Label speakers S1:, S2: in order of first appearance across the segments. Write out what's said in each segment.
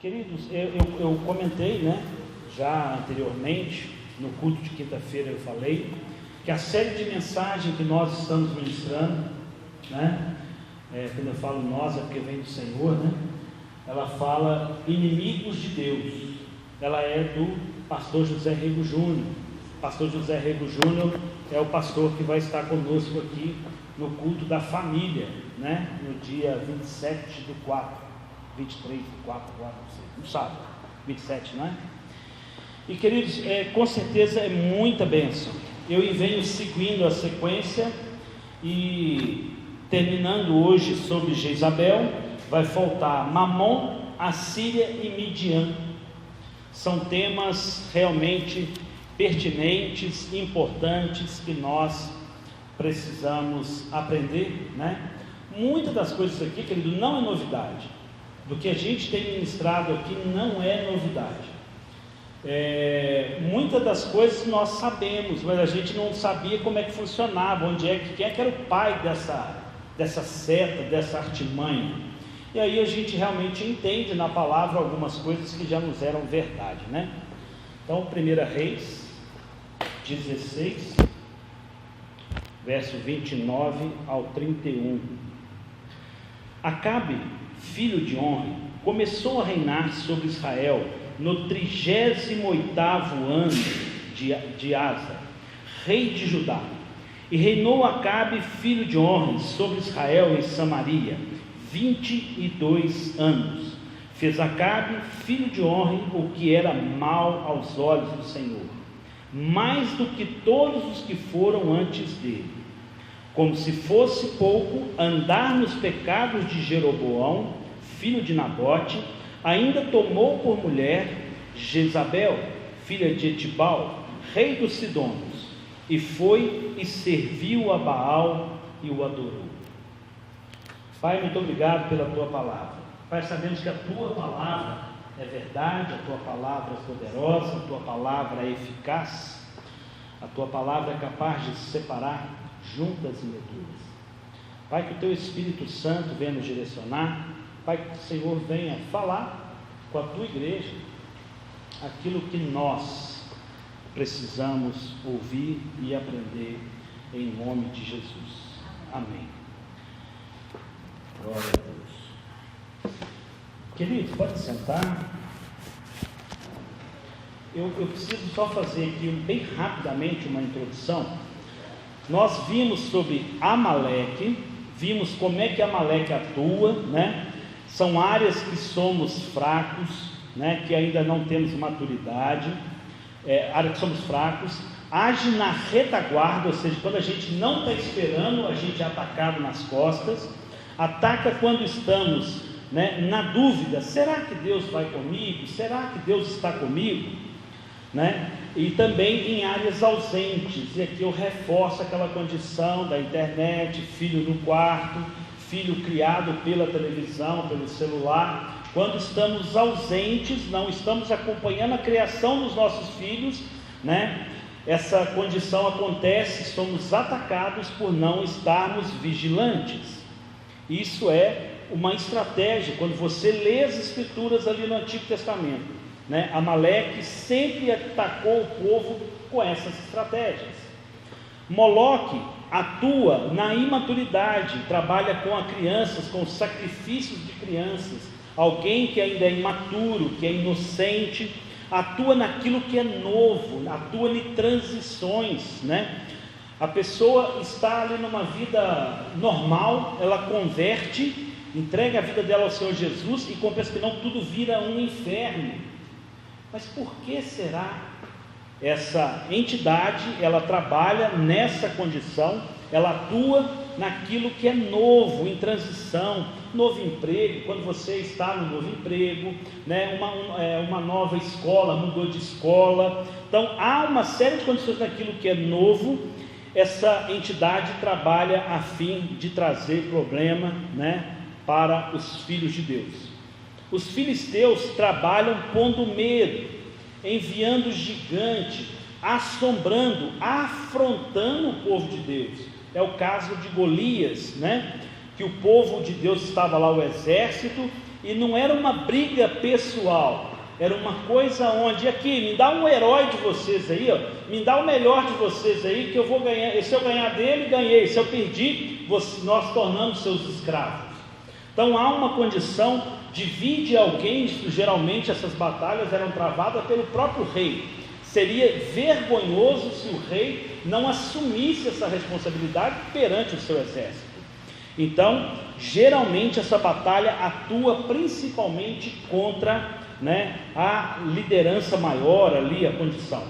S1: Queridos, eu comentei, né, já anteriormente, no culto de quinta-feira eu falei, que a série de mensagens que nós estamos ministrando, né, quando eu falo nós é porque vem do Senhor, né, ela fala inimigos de Deus, ela é do pastor José Rego Júnior. Pastor José Rego Júnior é o pastor que vai estar conosco aqui no culto da família, né, no dia 27/4, 23/4, não sabe, 27, não é? E queridos, com certeza é muita bênção. Eu venho seguindo a sequência e terminando hoje sobre Jezabel, vai faltar Mamon, Assíria e Midian. São temas realmente pertinentes, importantes, que nós precisamos aprender, né? Muitas das coisas aqui, querido, não é novidade. Do que a gente tem ministrado aqui não é novidade. Muitas das coisas nós sabemos, mas a gente não sabia como é que funcionava, quem é que era o pai dessa seta, dessa artimanha. E aí a gente realmente entende na palavra algumas coisas que já nos eram verdade, né? Então, 1 Reis 16, verso 29 ao 31. Acabe, filho de Onri, começou a reinar sobre Israel no 38º ano de Asa, rei de Judá. E reinou Acabe, filho de Onri, sobre Israel em Samaria 22 anos. Fez Acabe, filho de Onri, o que era mal aos olhos do Senhor, mais do que todos os que foram antes dele. Como se fosse pouco, andar nos pecados de Jeroboão, filho de Nabote, ainda tomou por mulher Jezabel, filha de Etibal, rei dos Sidônios, e foi e serviu a Baal e o adorou. Pai, muito obrigado pela Tua palavra. Pai, sabemos que a Tua palavra é verdade, a Tua palavra é poderosa, a Tua palavra é eficaz, a Tua palavra é capaz de separar juntas e medulas. Pai, que o Teu Espírito Santo venha nos direcionar. Pai, que o Senhor venha falar com a Tua igreja aquilo que nós precisamos ouvir e aprender, em nome de Jesus. Amém. Glória a Deus. Queridos, pode sentar. Eu preciso só fazer aqui bem rapidamente uma introdução. Nós vimos sobre Amaleque, vimos como é que Amaleque atua, né? São áreas que somos fracos, né? Que ainda não temos maturidade, áreas que somos fracos, age na retaguarda, ou seja, quando a gente não está esperando, a gente é atacado nas costas, ataca quando estamos, né, na dúvida, será que Deus vai comigo? Será que Deus está comigo? Né? E também em áreas ausentes, e aqui eu reforço aquela condição da internet, filho no quarto, filho criado pela televisão, pelo celular. Quando estamos ausentes, não estamos acompanhando a criação dos nossos filhos, né? Essa condição acontece, somos atacados por não estarmos vigilantes. Isso é uma estratégia, quando você lê as escrituras ali no Antigo Testamento, né? Amaleque sempre atacou o povo com essas estratégias. Moloque atua na imaturidade, trabalha com as crianças, com os sacrifícios de crianças. Alguém que ainda é imaturo, que é inocente, atua naquilo que é novo, atua em transições, né? A pessoa está ali numa vida normal, ela converte, entrega a vida dela ao Senhor Jesus e compensa que não, tudo vira um inferno. Mas por que será? Essa entidade, ela trabalha nessa condição, ela atua naquilo que é novo, em transição, novo emprego, quando você está no novo emprego, né? Uma nova escola, mudou de escola. Então há uma série de condições naquilo que é novo. Essa entidade trabalha a fim de trazer problema, né, para os filhos de Deus. Os filisteus trabalham pondo medo, enviando gigante, assombrando, afrontando o povo de Deus. É o caso de Golias, né? Que o povo de Deus estava lá, o exército, e não era uma briga pessoal, era uma coisa onde, aqui, me dá um herói de vocês aí, ó, me dá o melhor de vocês aí, que eu vou ganhar, e se eu ganhar dele, ganhei, se eu perdi, nós tornamos seus escravos. Então há uma condição, divide alguém, geralmente essas batalhas eram travadas pelo próprio rei. Seria vergonhoso se o rei não assumisse essa responsabilidade perante o seu exército. Então, geralmente essa batalha atua principalmente contra, né, a liderança maior ali, a condição.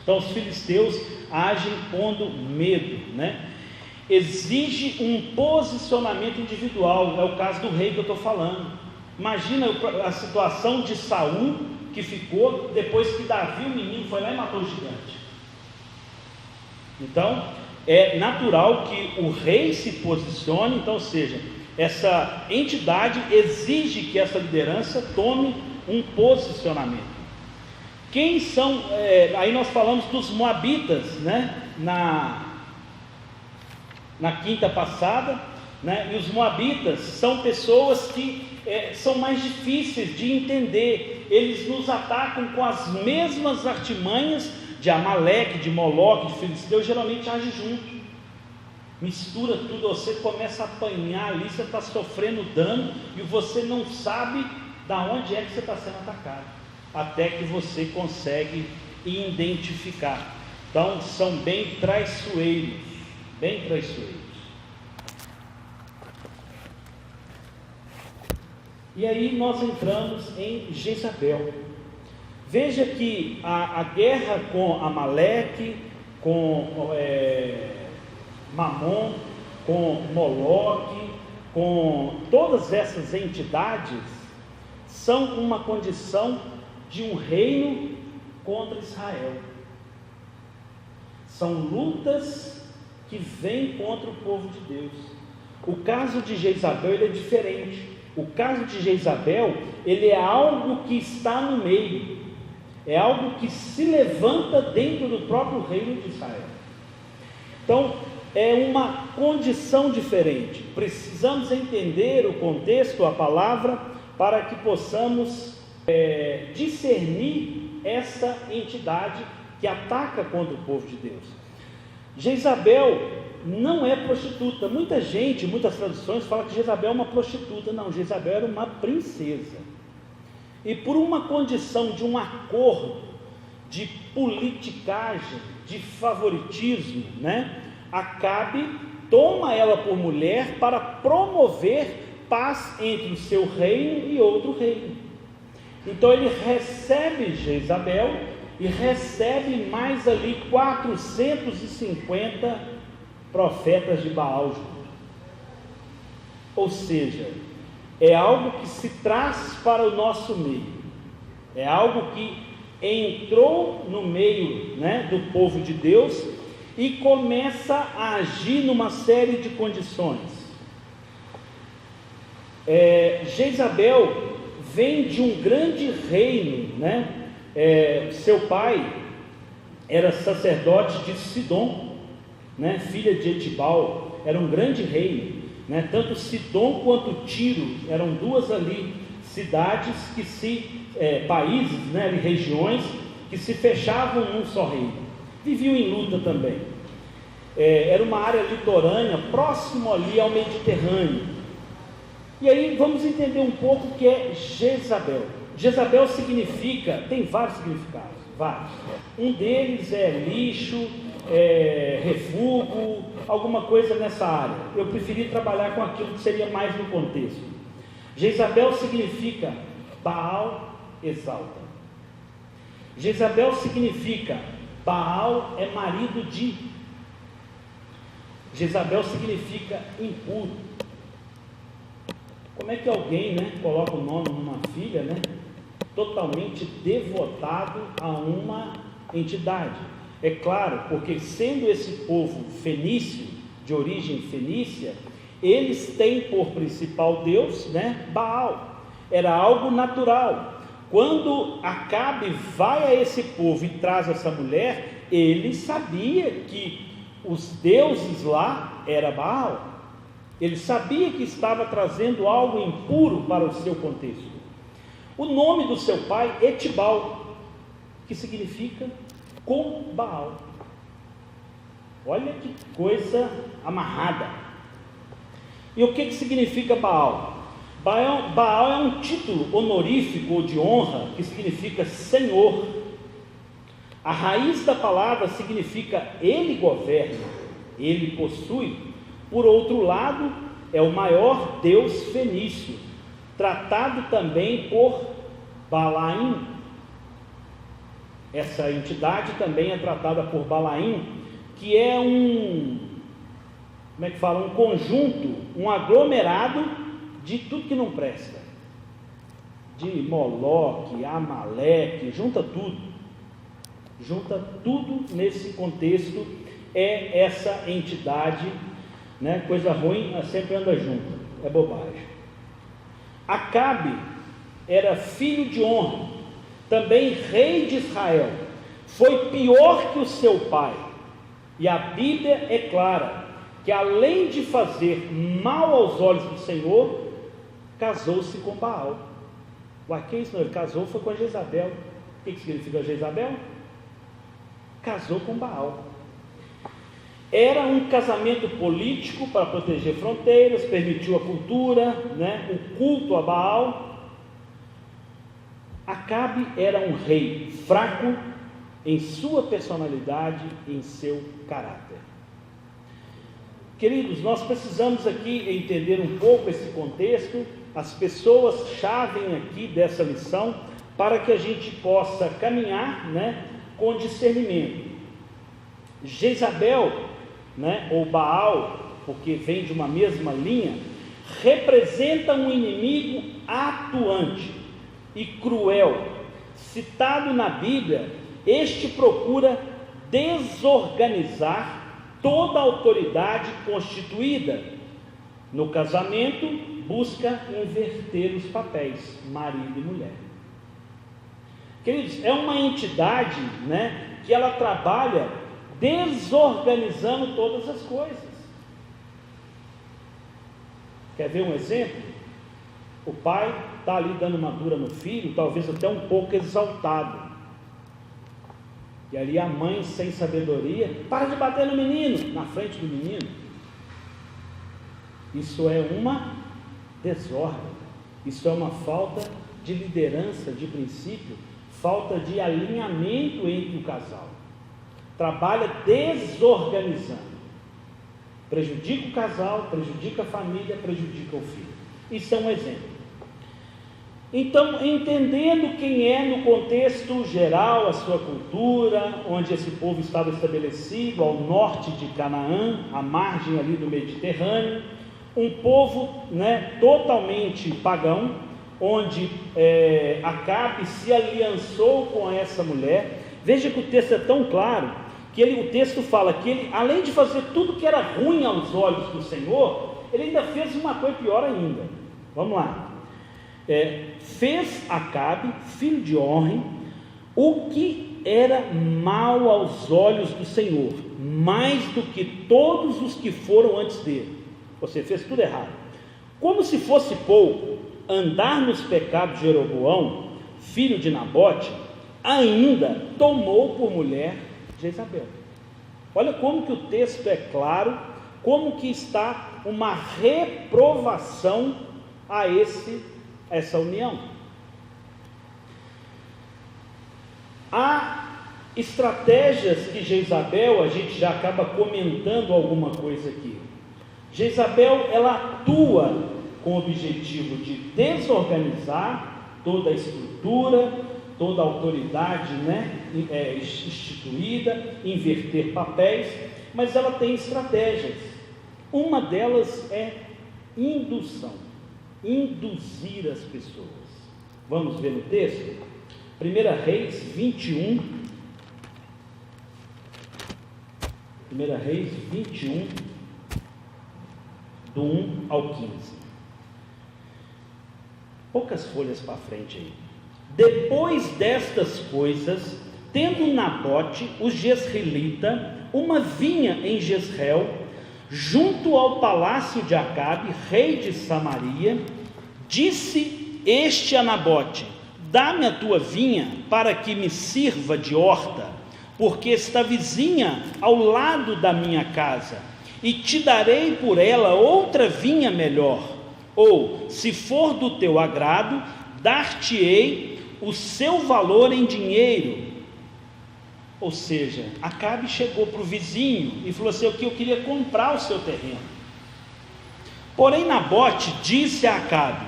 S1: Então os filisteus agem pondo medo, né? Exige um posicionamento individual, é o caso do rei que eu estou falando. Imagina a situação de Saul, que ficou depois que Davi, o menino, foi lá e matou o gigante. Então é natural que o rei se posicione, então, ou seja, essa entidade exige que essa liderança tome um posicionamento. Quem são, aí nós falamos dos moabitas, né, na quinta passada, né, e os moabitas são pessoas que são mais difíceis de entender. Eles nos atacam com as mesmas artimanhas de Amaleque, de Moloque, de Filisteu, geralmente age junto, mistura tudo, você começa a apanhar ali, você está sofrendo dano e você não sabe da onde é que você está sendo atacado, até que você consegue identificar. Então são bem traiçoeiros, bem traiçoeiros. E aí nós entramos em Jezabel. Veja que a guerra com Amaleque, com Mamon, com Moloque, com todas essas entidades, são uma condição de um reino contra Israel. São lutas que vêm contra o povo de Deus. O caso de Jezabel ele é diferente. O caso de Jezabel, ele é algo que está no meio, é algo que se levanta dentro do próprio reino de Israel. Então, é uma condição diferente. Precisamos entender o contexto, a palavra, para que possamos discernir essa entidade que ataca contra o povo de Deus. Jezabel não é prostituta. Muita gente, muitas traduções falam que Jezabel é uma prostituta. Não, Jezabel era uma princesa. E por uma condição de um acordo de politicagem, de favoritismo, né, Acabe toma ela por mulher para promover paz entre o seu reino e outro reino. Então ele recebe Jezabel e recebe mais ali 450 profetas de Baal junto. Ou seja, é algo que se traz para o nosso meio, é algo que entrou no meio, né, do povo de Deus e começa a agir numa série de condições. Jezabel vem de um grande reino, né? Seu pai era sacerdote de Sidom, né? Filha de Etibal, era um grande reino, né? Tanto Sidom quanto Tiro eram duas ali cidades que países, né? Ali, regiões que se fechavam num só reino, viviam em luta também. Era uma área litorânea próximo ali ao Mediterrâneo. E aí vamos entender um pouco o que é Jezabel. Jezabel significa, tem vários significados, vários. Um deles é lixo, refúgio, alguma coisa nessa área. Eu preferi trabalhar com aquilo que seria mais no contexto. Jezabel significa Baal exalta. Jezabel significa Baal é marido de. Jezabel significa impuro. Como é que alguém, né, coloca o nome numa filha, né, totalmente devotado a uma entidade? É claro, porque sendo esse povo fenício, de origem fenícia, eles têm por principal Deus, né, Baal. Era algo natural. Quando Acabe vai a esse povo e traz essa mulher, ele sabia que os deuses lá era Baal. Ele sabia que estava trazendo algo impuro para o seu contexto. O nome do seu pai, Etibal, que significa com Baal. Olha que coisa amarrada. E o que significa Baal? Baal é um título honorífico ou de honra que significa Senhor. A raiz da palavra significa Ele governa, Ele possui. Por outro lado, é o maior deus fenício, tratado também por Balaim. Essa entidade também é tratada por Balaim, que é um conjunto, um aglomerado de tudo que não presta, de Moloque, Amaleque, junta tudo nesse contexto. É essa entidade, né? Coisa ruim sempre anda junto, é bobagem. Acabe era filho de honra, também rei de Israel, foi pior que o seu pai, e a Bíblia é clara, que além de fazer mal aos olhos do Senhor, casou-se com Baal. Que isso não? Ele casou foi com a Jezabel. O que significa Jezabel? Casou com Baal. Era um casamento político para proteger fronteiras, permitiu a cultura, o culto a Baal. Acabe era um rei fraco em sua personalidade e em seu caráter. Queridos, nós precisamos aqui entender um pouco esse contexto, as pessoas-chave aqui dessa lição, para que a gente possa caminhar, com discernimento. Jezabel, ou Baal, porque vem de uma mesma linha, representa um inimigo atuante e cruel. Citado na Bíblia, este procura desorganizar toda a autoridade constituída. No casamento, busca inverter os papéis, marido e mulher. Queridos, é uma entidade, que ela trabalha desorganizando todas as coisas. Quer ver um exemplo? O pai está ali dando uma dura no filho, talvez até um pouco exaltado. E ali a mãe, sem sabedoria, para de bater no menino, na frente do menino. Isso é uma desordem, isso é uma falta de liderança, de princípio, falta de alinhamento entre o casal. Trabalha desorganizando, prejudica o casal, prejudica a família, prejudica o filho. Isso é um exemplo. Então, entendendo quem é no contexto geral, a sua cultura, onde esse povo estava estabelecido, ao norte de Canaã, à margem ali do Mediterrâneo, um povo totalmente pagão, onde Acabe se aliançou com essa mulher. Veja que o texto é tão claro, que o texto fala que ele, além de fazer tudo que era ruim aos olhos do Senhor, ele ainda fez uma coisa pior ainda. Vamos lá. Fez Acabe, filho de Orem, o que era mal aos olhos do Senhor, mais do que todos os que foram antes dele. Você fez tudo errado. Como se fosse pouco, andar nos pecados de Jeroboão, filho de Nabote, ainda tomou por mulher Jezabel. Olha como que o texto é claro, como que está uma reprovação a essa união. Há estratégias que Jezabel, a gente já acaba comentando alguma coisa aqui. Jezabel, ela atua com o objetivo de desorganizar toda a estrutura, toda a autoridade instituída, inverter papéis, mas ela tem estratégias. Uma delas é indução, induzir as pessoas. Vamos ver no texto? 1 Reis 21. 1 Reis 21, do 1 ao 15. Poucas folhas para frente aí. Depois destas coisas, tendo Nabote, o jezreelita, uma vinha em Jezreel, junto ao palácio de Acabe, rei de Samaria, disse este a Nabote: dá-me a tua vinha para que me sirva de horta, porque está vizinha ao lado da minha casa, e te darei por ela outra vinha melhor, ou, se for do teu agrado, dar-te-ei o seu valor em dinheiro. Ou seja, Acabe chegou para o vizinho e falou assim: eu queria comprar o seu terreno. Porém Nabote disse a Acabe: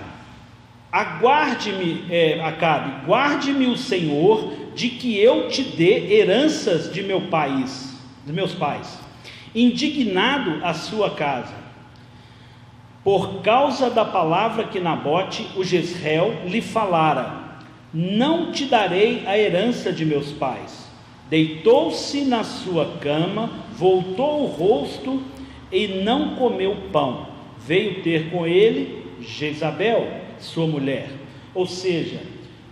S1: Acabe, guarde-me o Senhor de que eu te dê heranças de meus pais, indignado a sua casa, por causa da palavra que Nabote, o Jezreel, lhe falara: não te darei a herança de meus pais. Deitou-se na sua cama, voltou o rosto e não comeu pão. Veio ter com ele Jezabel, sua mulher. Ou seja,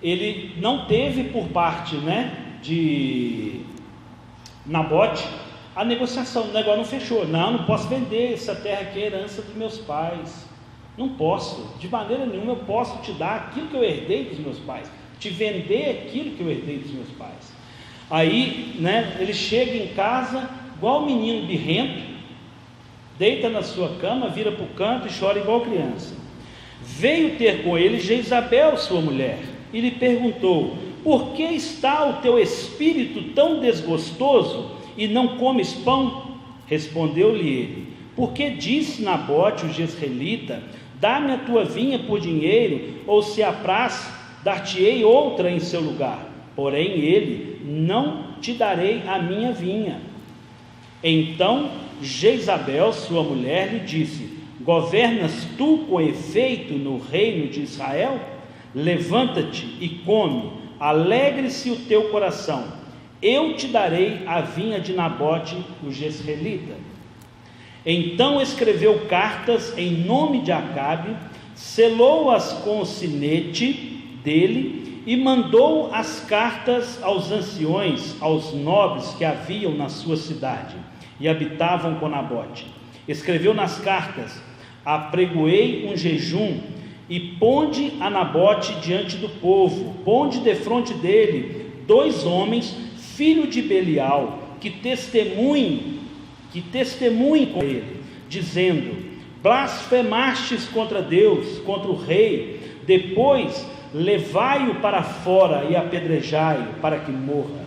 S1: ele não teve por parte, de Nabote a negociação. O negócio não fechou. Não posso vender essa terra aqui, é herança dos meus pais. Não posso, de maneira nenhuma eu posso te dar aquilo que eu herdei dos meus pais, te vender aquilo que eu herdei dos meus pais. Aí, ele chega em casa, igual um menino birrento, deita na sua cama, vira para o canto e chora igual criança. Veio ter com ele Jezabel, sua mulher, e lhe perguntou: por que está o teu espírito tão desgostoso e não comes pão? Respondeu-lhe ele: porque disse Nabote, o jezreelita: dá-me a tua vinha por dinheiro, ou se apraz, dar-te-ei outra em seu lugar. Porém ele: não te darei a minha vinha. Então Jezabel, sua mulher, lhe disse: governas tu com efeito no reino de Israel? Levanta-te e come, alegre-se o teu coração, eu te darei a vinha de Nabote, o jezreelita. Então escreveu cartas em nome de Acabe, selou-as com o sinete dele, e mandou as cartas aos anciões, aos nobres que haviam na sua cidade e habitavam com Nabote. Escreveu nas cartas: apregoei um jejum e ponde a Nabote diante do povo, ponde defronte dele 2 homens, filho de Belial, que testemunhem com ele, dizendo: blasfemastes contra Deus, contra o rei. Depois levai-o para fora e apedrejai-o, para que morra.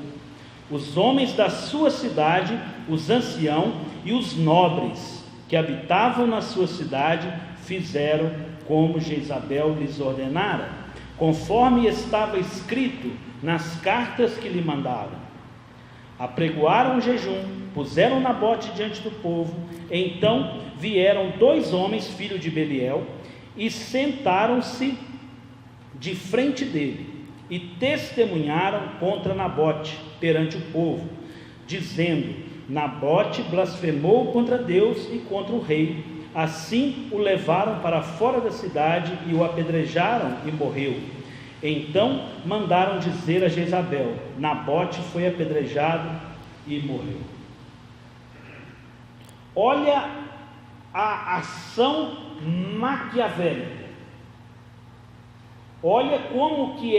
S1: Os homens da sua cidade, os anciãos e os nobres que habitavam na sua cidade, fizeram como Jezabel lhes ordenara, conforme estava escrito nas cartas que lhe mandaram. Apregoaram o jejum, puseram Nabote diante do povo. Então vieram 2 homens, filhos de Belial, e sentaram-se de frente dele, e testemunharam contra Nabote perante o povo, dizendo: Nabote blasfemou contra Deus e contra o rei. Assim o levaram para fora da cidade e o apedrejaram, e morreu. Então mandaram dizer a Jezabel: Nabote foi apedrejado e morreu. Olha a ação maquiavélica. Olha como que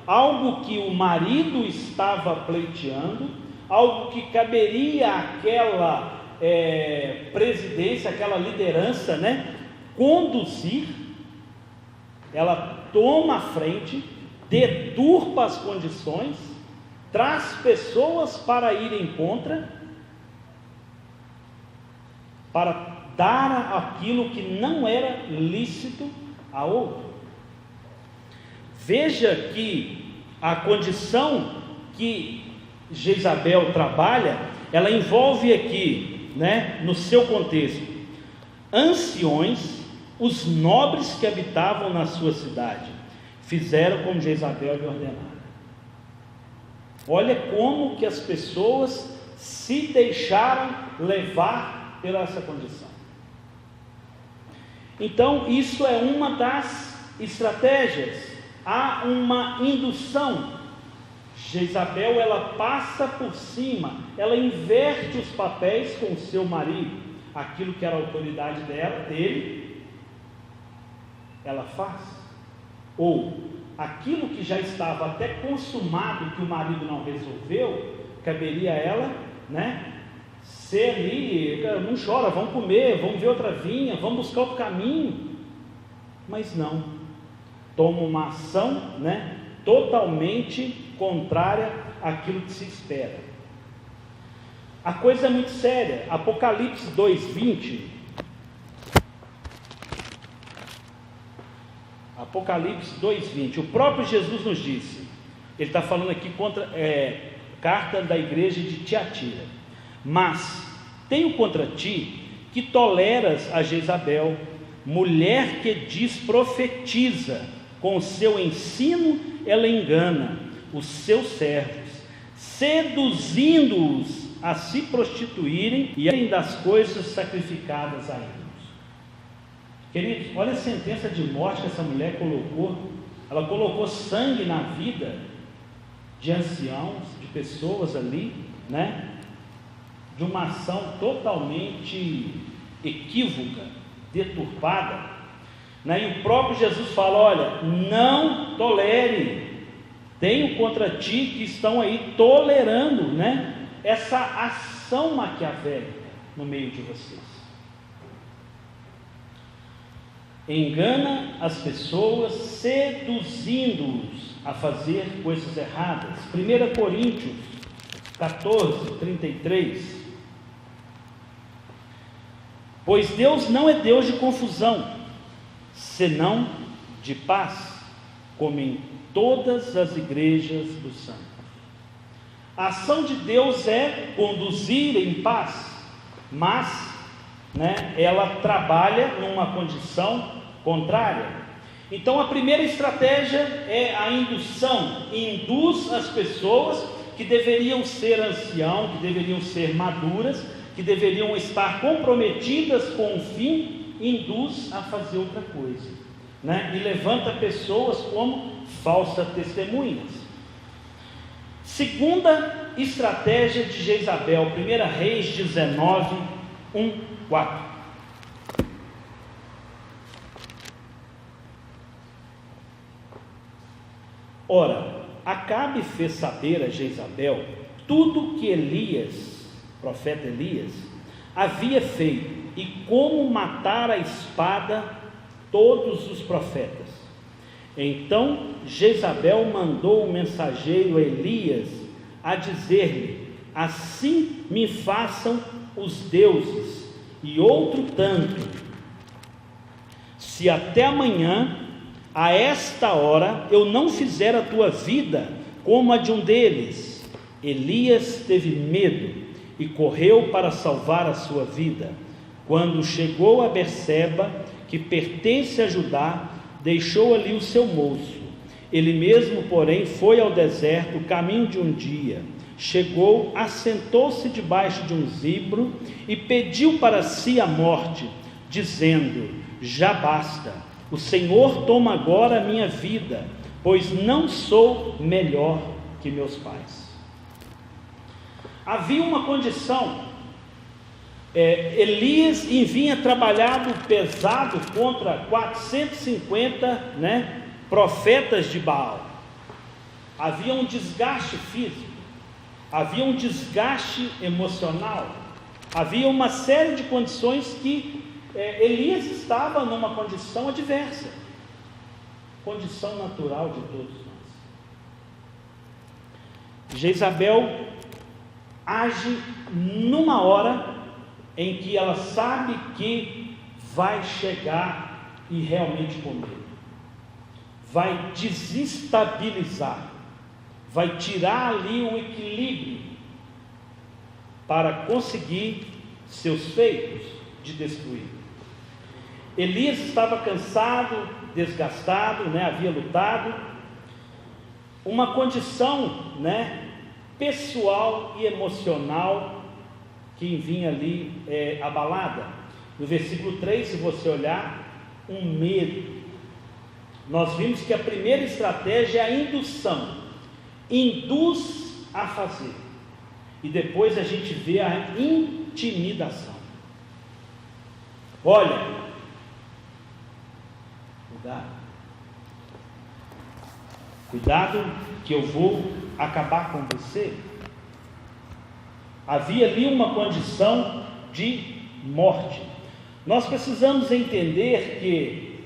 S1: algo que o marido estava pleiteando, algo que caberia àquela presidência, aquela liderança, conduzir, ela toma a frente, deturpa as condições, traz pessoas para irem contra, para dar aquilo que não era lícito a outro. Veja que a condição que Jezabel trabalha, ela envolve aqui, no seu contexto, anciões, os nobres que habitavam na sua cidade, fizeram como Jezabel lhe ordenara. Olha como que as pessoas se deixaram levar pela essa condição. Então isso é uma das estratégias. Há uma indução. Jezabel, ela passa por cima, ela inverte os papéis com o seu marido. aquilo que era a autoridade dele, ela faz. Ou aquilo que já estava até consumado, que o marido não resolveu, caberia a ela, né, ser ali, não chora, vamos comer, vamos ver outra vinha, vamos buscar outro caminho. Mas não, toma uma ação, né, totalmente contrária àquilo que se espera. A coisa é muito séria. Apocalipse 2:20. Apocalipse 2:20. O próprio Jesus nos disse, ele está falando aqui contra carta da igreja de Tiatira: mas tenho contra ti que toleras a Jezabel, mulher que profetiza, com o seu ensino ela engana os seus servos, seduzindo-os a se prostituírem e a das coisas sacrificadas a ídolos. Queridos, olha a sentença de morte que essa mulher colocou. Ela colocou sangue na vida de anciãos, de pessoas ali, né, de uma ação totalmente equívoca, deturpada, né? E o próprio Jesus fala: olha, não tolere, tenho contra ti que estão aí tolerando, né, essa ação maquiavélica no meio de vocês. Engana as pessoas, seduzindo-os a fazer coisas erradas. 1 Coríntios 14:33. Pois Deus não é Deus de confusão, senão de paz, como em todas as igrejas dos santos. A ação de Deus é conduzir em paz, mas, né, ela trabalha numa condição contrária. Então a primeira estratégia é a indução. Induz as pessoas que deveriam ser anciãos, que deveriam ser maduras, que deveriam estar comprometidas com o fim, induz a fazer outra coisa, né? E levanta pessoas como falsas testemunhas. Segunda estratégia de Jezabel, 1 Reis 19:1-4. Ora, Acabe fez saber a Jezabel tudo que Elias, profeta Elias, havia feito, e como matar a espada todos os profetas. Então Jezabel mandou o mensageiro Elias a dizer-lhe: assim me façam os deuses, e outro tanto, se até amanhã, a esta hora, eu não fizer a tua vida como a de um deles. Elias teve medo e correu para salvar a sua vida. Quando chegou a Berseba, que pertence a Judá, deixou ali o seu moço. Ele mesmo, porém, foi ao deserto, caminho de um dia. Chegou, assentou-se debaixo de um zibro e pediu para si a morte, dizendo: já basta, o Senhor toma agora a minha vida, pois não sou melhor que meus pais. Havia uma condição. Elias vinha trabalhado pesado contra 450, né, profetas de Baal. Havia um desgaste físico, havia um desgaste emocional, havia uma série de condições que Elias estava numa condição adversa, condição natural de todos nós. Jezabel age numa hora em que ela sabe que vai chegar e realmente comer, vai desestabilizar, vai tirar ali o equilíbrio para conseguir seus feitos de destruir. Elias estava cansado, desgastado, né? Havia lutado, uma condição, né, pessoal e emocional que vinha ali abalada. No versículo 3, se você olhar, um medo. Nós vimos que a primeira estratégia é a indução, induz a fazer, e depois a gente vê a intimidação. Olha, cuidado que eu vou acabar com você. Havia ali uma condição de morte. Nós precisamos entender que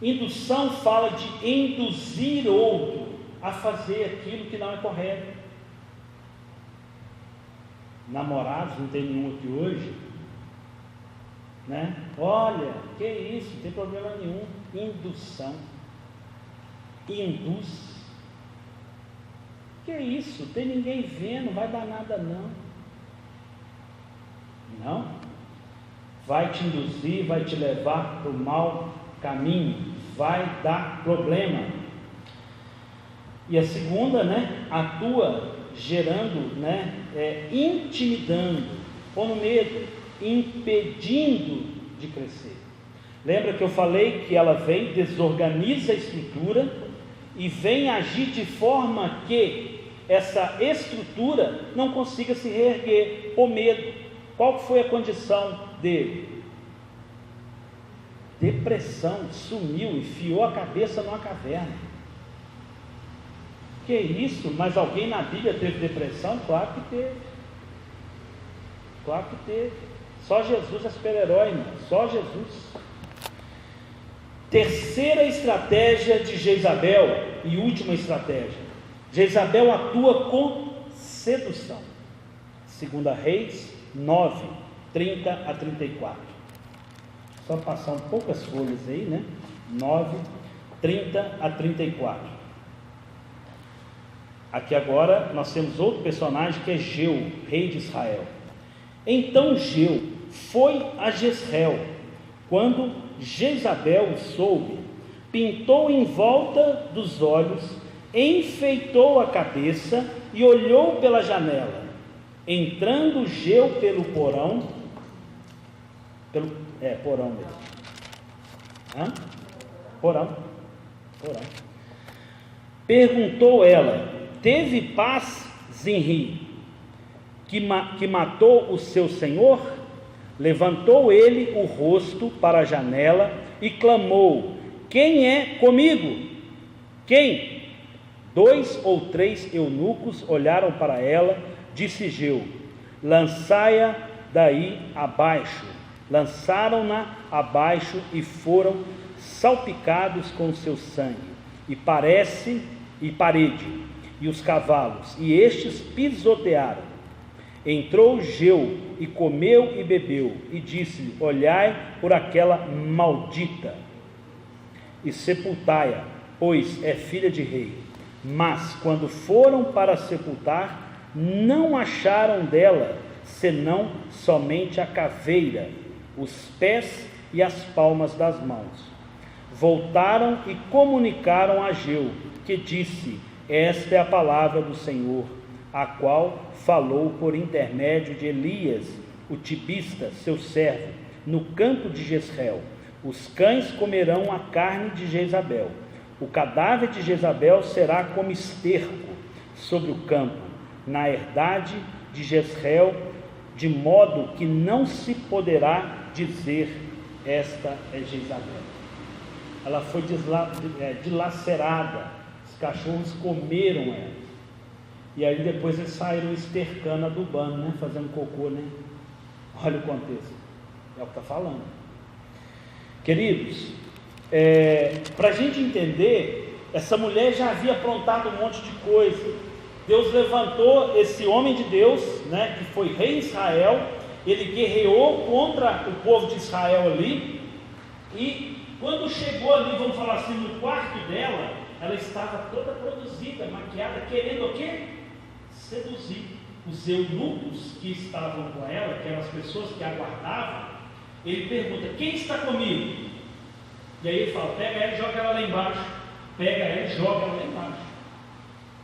S1: indução fala de induzir outro a fazer aquilo que não é correto. Namorados, não tem nenhum aqui hoje, né? Olha, que isso, não tem problema nenhum. Indução. Induz. Que isso, tem ninguém vendo, não vai dar nada não. Não. Vai te induzir, vai te levar para o mau caminho, vai dar problema. E a segunda, né, atua gerando, né, intimidando, pondo medo, impedindo de crescer. Lembra que eu falei que ela vem, desorganiza a estrutura e vem agir de forma que essa estrutura não consiga se reerguer, por medo. Qual foi a condição dele? Depressão, sumiu, enfiou a cabeça numa caverna. Que isso? Mas alguém na Bíblia teve depressão? Claro que teve. Claro que teve. Só Jesus é super-herói, irmão. Só Jesus. Terceira estratégia de Jezabel e última estratégia. Jezabel atua com sedução. 2 Reis 9, 30 a 34. Só passar um poucas folhas aí, né? 9, 30 a 34. Aqui agora nós temos outro personagem que é Jeu, rei de Israel. Então Jeu foi a Jezreel, quando Jezabel o soube, pintou em volta dos olhos, enfeitou a cabeça e olhou pela janela. Entrando Jeu pelo porão, porão mesmo. Porão. Perguntou ela: teve paz Zinri, que matou o seu senhor? Levantou ele o rosto para a janela e clamou: quem é comigo? Quem? 2 ou 3 eunucos olharam para ela. Disse Jeu: lançai-a daí abaixo. Lançaram-na abaixo e foram salpicados com o seu sangue, e parede, e os cavalos, e estes pisotearam. Entrou Jeu e comeu e bebeu, e disse: olhai por aquela maldita e sepultai-a, pois é filha de rei. Mas quando foram para sepultar, não acharam dela senão somente a caveira, os pés e as palmas das mãos. Voltaram e comunicaram a Jeu, que disse: esta é a palavra do Senhor, a qual falou por intermédio de Elias, o tibista, seu servo, no campo de Jezreel. Os cães comerão a carne de Jezabel. O cadáver de Jezabel será como esterco sobre o campo, na herdade de Jezreel, de modo que não se poderá dizer: esta é Jezabel. Ela foi dilacerada, os cachorros comeram ela, e aí depois eles saíram estercando, adubando, né? Fazendo cocô, né? Olha o contexto, é o que está falando, queridos. Para a gente entender, essa mulher já havia aprontado um monte de coisa. Deus levantou esse homem de Deus, né, que foi rei de Israel. Ele guerreou contra o povo de Israel ali, e quando chegou ali, vamos falar assim, no quarto dela, ela estava toda produzida, maquiada, querendo o quê? Seduzir. Os eunucos que estavam com ela, que eram as pessoas que aguardavam, ele pergunta: quem está comigo? E aí ele fala: pega ela e joga ela lá embaixo. Pega ela e joga ela lá embaixo.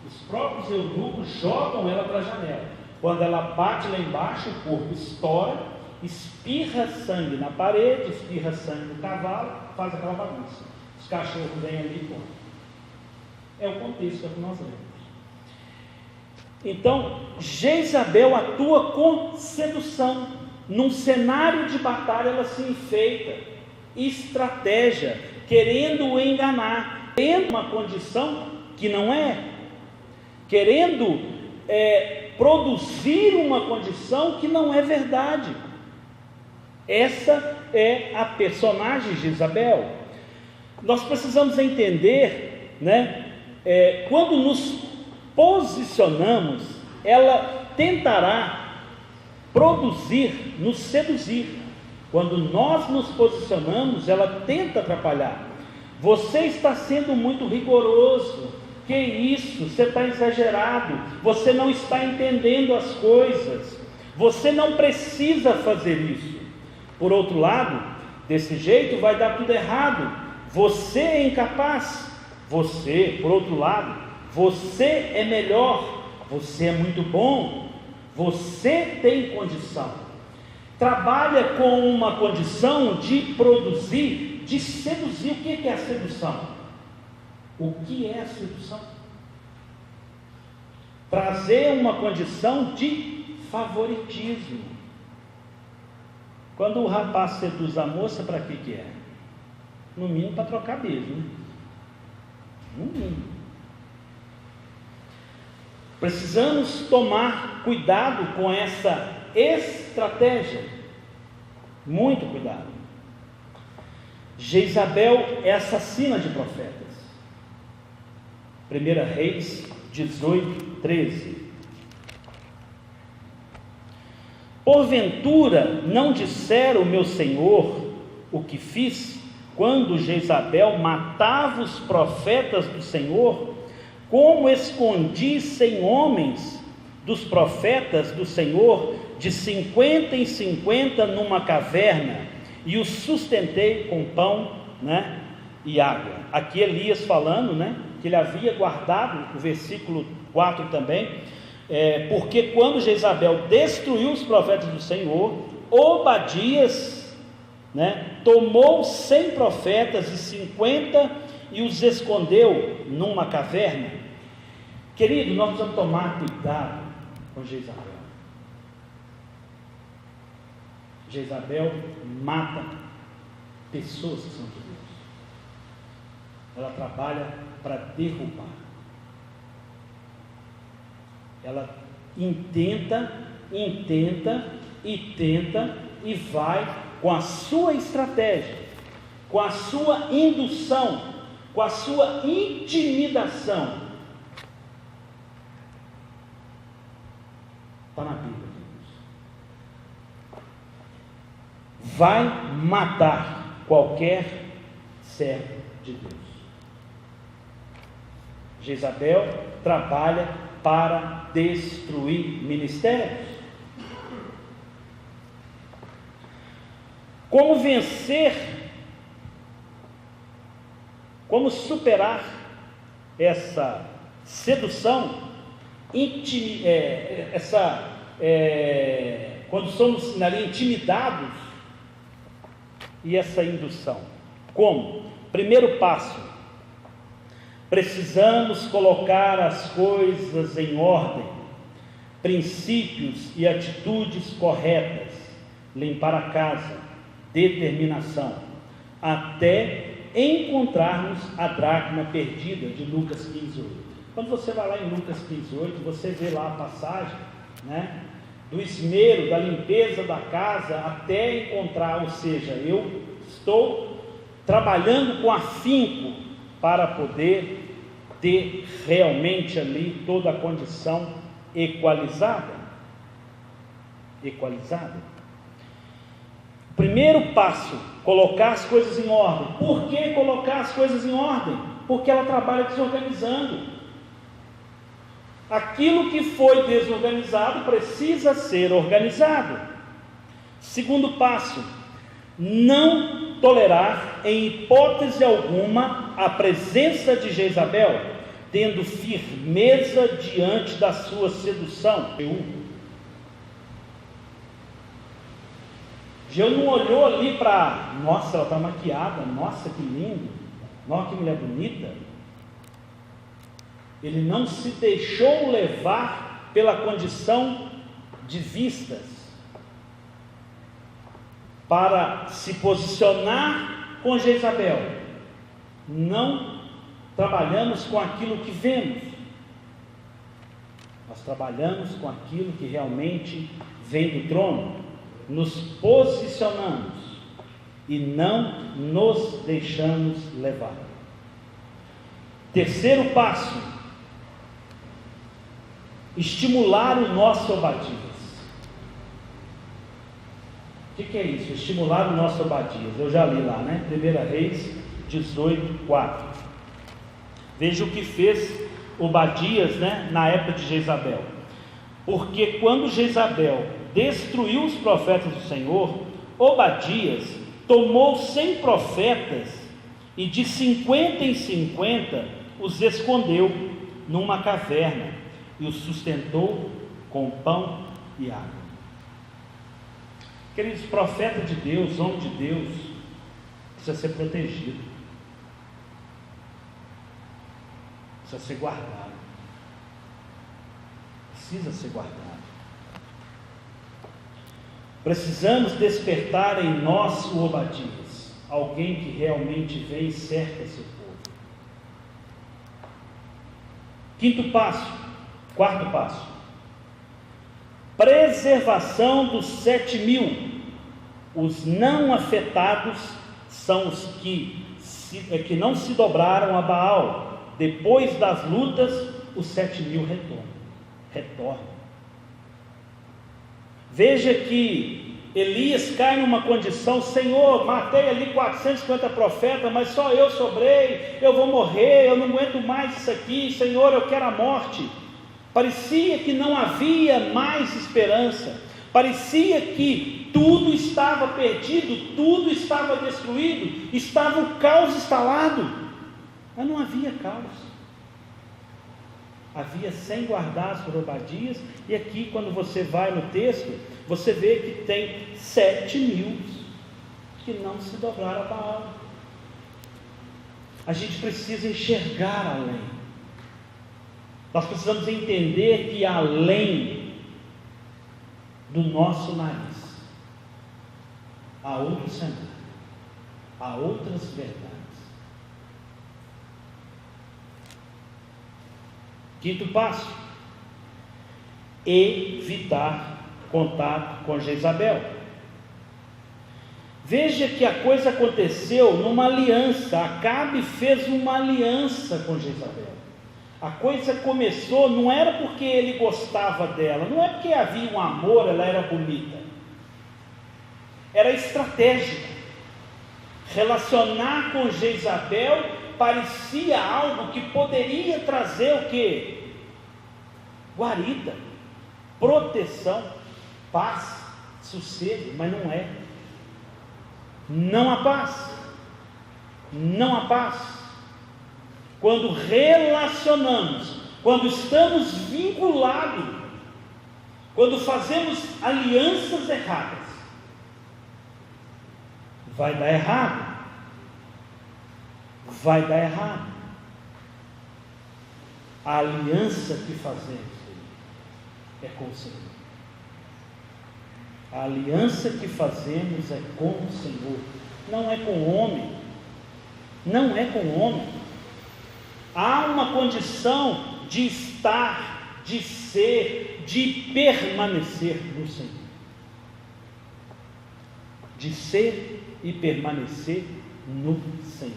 S1: Os próprios eunucos jogam ela para a janela. Quando ela bate lá embaixo, o corpo estoura, espirra sangue na parede, espirra sangue no cavalo, faz aquela bagunça. Os cachorros vêm ali e comem. É o contexto que nós lemos. Então, Jezabel atua com sedução. num cenário de batalha, ela se enfeita, estratégia, querendo o enganar, querendo uma condição que não é, querendo produzir uma condição que não é verdade. Essa é a personagem de Jezabel. Nós precisamos entender, né? Quando nos posicionamos, ela tentará produzir, nos seduzir. Quando nós nos posicionamos, ela tenta atrapalhar. Você está sendo muito rigoroso. Que isso? Você está exagerado. Você não está entendendo as coisas. Você não precisa fazer isso. Por outro lado, desse jeito vai dar tudo errado. Você é incapaz. Você, por outro lado, você é melhor. Você é muito bom. Você tem condição. Trabalha com uma condição de produzir, de seduzir. O que é a sedução? O que é a sedução? Trazer uma condição de favoritismo. Quando o rapaz seduz a moça, para que é? No mínimo para trocar beijo, né? No mínimo. Precisamos tomar cuidado com essa estratégia. Muito cuidado. Jezabel é assassina de profetas. 1 Reis 18, 13. Porventura não dissera o meu senhor o que fiz, quando Jezabel matava os profetas do Senhor, como escondi 100 homens dos profetas do Senhor, de 50 em 50 numa caverna, e os sustentei com pão, né, e água. Aqui Elias falando, né, que ele havia guardado, o versículo 4 também, porque quando Jezabel destruiu os profetas do Senhor, Obadias, né, tomou 100 profetas e 50 e os escondeu numa caverna. Querido, nós precisamos tomar cuidado com Jezabel. Jezabel mata pessoas que são de Deus. Ela trabalha para derrubar. Ela intenta e vai com a sua estratégia, com a sua indução, com a sua intimidação. Está na Bíblia. Vai matar qualquer servo de Deus. Jezabel trabalha para destruir ministérios. Como vencer, como superar essa sedução, quando somos ali intimidados, e essa indução? Como? Primeiro passo: precisamos colocar as coisas em ordem, princípios e atitudes corretas, limpar a casa, determinação, até encontrarmos a dracma perdida de Lucas 15:8. Quando você vai lá em Lucas 15:8, você vê lá a passagem, né, do esmero, da limpeza da casa até encontrar, ou seja, eu estou trabalhando com afinco para poder ter realmente ali toda a condição equalizada. Primeiro passo, colocar as coisas em ordem. Por que colocar as coisas em ordem? Porque ela trabalha desorganizando. Aquilo que foi desorganizado precisa ser organizado. Segundo passo, não tolerar em hipótese alguma a presença de Jezabel, tendo firmeza diante da sua sedução. Jeú não olhou ali para, nossa, ela está maquiada, nossa, que lindo, nossa, que mulher bonita. Ele não se deixou levar pela condição de vistas. para se posicionar com Jezabel. Não trabalhamos com aquilo que vemos, nós trabalhamos com aquilo que realmente vem do trono. Nos posicionamos e não nos deixamos levar. Terceiro passo: estimular o nosso Obadias. O que é isso? Estimular o nosso Obadias. Eu já li lá, né? 1 Reis 18:4. Veja o que fez Obadias, né, na época de Jezabel. Porque quando Jezabel destruiu os profetas do Senhor, Obadias tomou 100 profetas e de 50 em 50 os escondeu numa caverna e os sustentou com pão e água. Queridos, profeta de Deus, homem de Deus, precisa ser protegido, precisa ser guardado, precisa ser guardado. Precisamos despertar em nós o Obadias, alguém que realmente vem e cerca seu povo. Quarto passo, preservação dos 7.000. Os não afetados são os que não se dobraram a Baal. Depois das lutas, os 7.000 retornam. Veja que Elias cai numa condição: Senhor, matei ali 450 profetas, mas só eu sobrei, eu vou morrer, eu não aguento mais isso aqui, Senhor, eu quero a morte. Parecia que não havia mais esperança, parecia que tudo estava perdido, tudo estava destruído, estava o caos instalado, mas não havia caos, havia 100 guardados por Obadias. E aqui, quando você vai no texto, você vê que tem 7.000 que não se dobraram a Baal. A gente precisa enxergar além. Nós precisamos entender que além do nosso nariz há outro cenário, há outras verdades. Quinto passo: evitar contato com Jezabel. Veja que a coisa aconteceu numa aliança. Acabe fez uma aliança com Jezabel. A coisa começou, não era porque ele gostava dela, não é porque havia um amor, ela era bonita, era estratégico. Relacionar com Jezabel parecia algo que poderia trazer o quê? Guarida, proteção, paz, sossego, mas não é. Não há paz, não há paz. Quando relacionamos, quando estamos vinculados, quando fazemos alianças erradas, vai dar errado. Vai dar errado. A aliança que fazemos é com o Senhor. A aliança que fazemos é com o Senhor, não é com o homem. Não é com o homem. Há uma condição de estar, de ser, de permanecer no Senhor. De ser e permanecer no Senhor.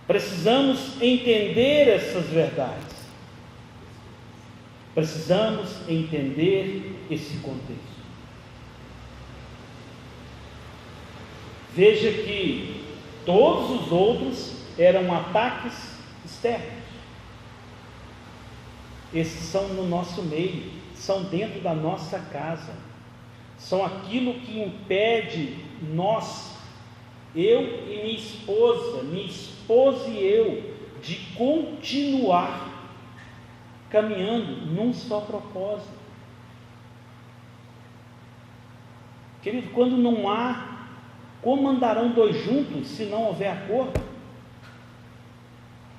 S1: Precisamos entender essas verdades. Precisamos entender esse contexto. Veja que todos os outros eram ataques externos. Esses são no nosso meio, são dentro da nossa casa, são aquilo que impede nós, eu e minha esposa e eu, de continuar caminhando num só propósito. Querido, quando não há, como andarão dois juntos se não houver acordo?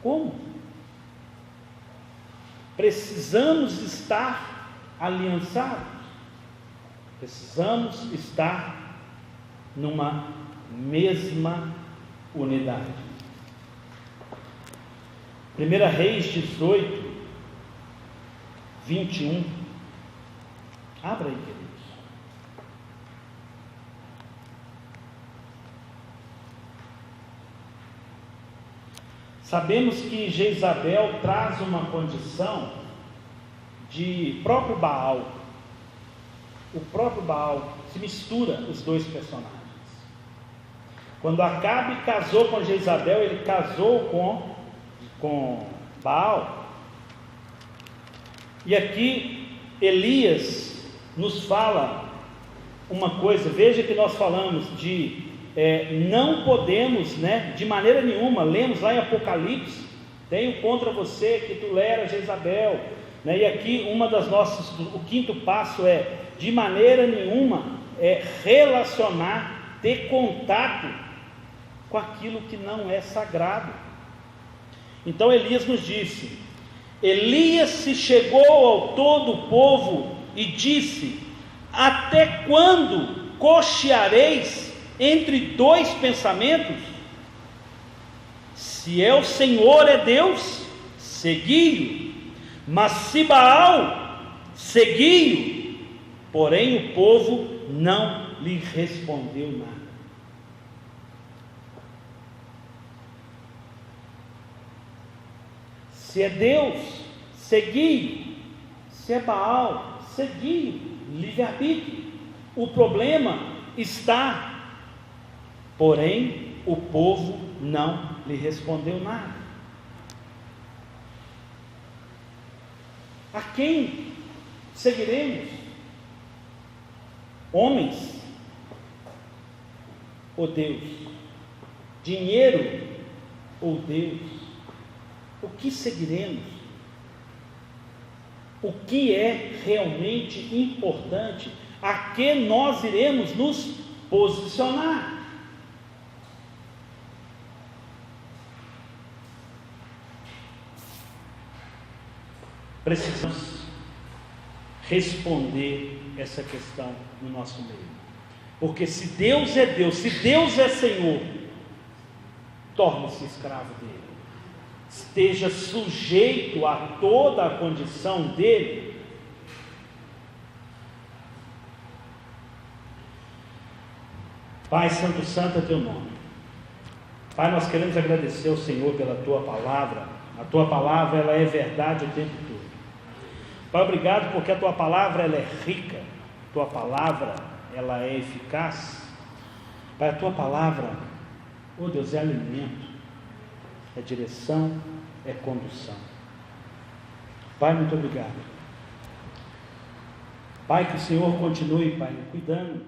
S1: Como? Precisamos estar aliançados. Precisamos estar numa mesma unidade. 1 Reis 18, 21. Abra aí, queridos. Sabemos que Jezabel traz uma condição de próprio Baal. O próprio Baal, se mistura os dois personagens. Quando Acabe casou com Jezabel, ele casou com Baal. E aqui Elias nos fala uma coisa. Veja que nós falamos de não podemos, de maneira nenhuma, lemos lá em Apocalipse, tenho contra você que tu leras Jezabel, e aqui o quinto passo de maneira nenhuma relacionar, ter contato com aquilo que não é sagrado. Então Elias nos disse: Elias se chegou ao todo o povo e disse: até quando cocheareis entre dois pensamentos? Se o Senhor é Deus, segui-o, mas se Baal, segui-o. Porém o povo não lhe respondeu nada. Se é Deus, segui-o. Se é Baal, segui-o. Livre-arbítrio. O problema está, porém o povo não lhe respondeu nada. A quem seguiremos? Homens ou Deus? Dinheiro ou Deus? O que seguiremos? O que é realmente importante? A que nós iremos nos posicionar? Precisamos responder essa questão no nosso meio. Porque se Deus é Deus, se Deus é Senhor, torne-se escravo dele. Esteja sujeito a toda a condição dele. Pai Santo, santo é teu nome. Pai, nós queremos agradecer ao Senhor pela tua palavra. A tua palavra, ela é verdade o tempo todo. Pai, obrigado porque a tua palavra, ela é rica. A tua palavra, ela é eficaz. Pai, a tua palavra, oh Deus, é alimento, é direção, é condução. Pai, muito obrigado. Pai, que o Senhor continue, Pai, cuidando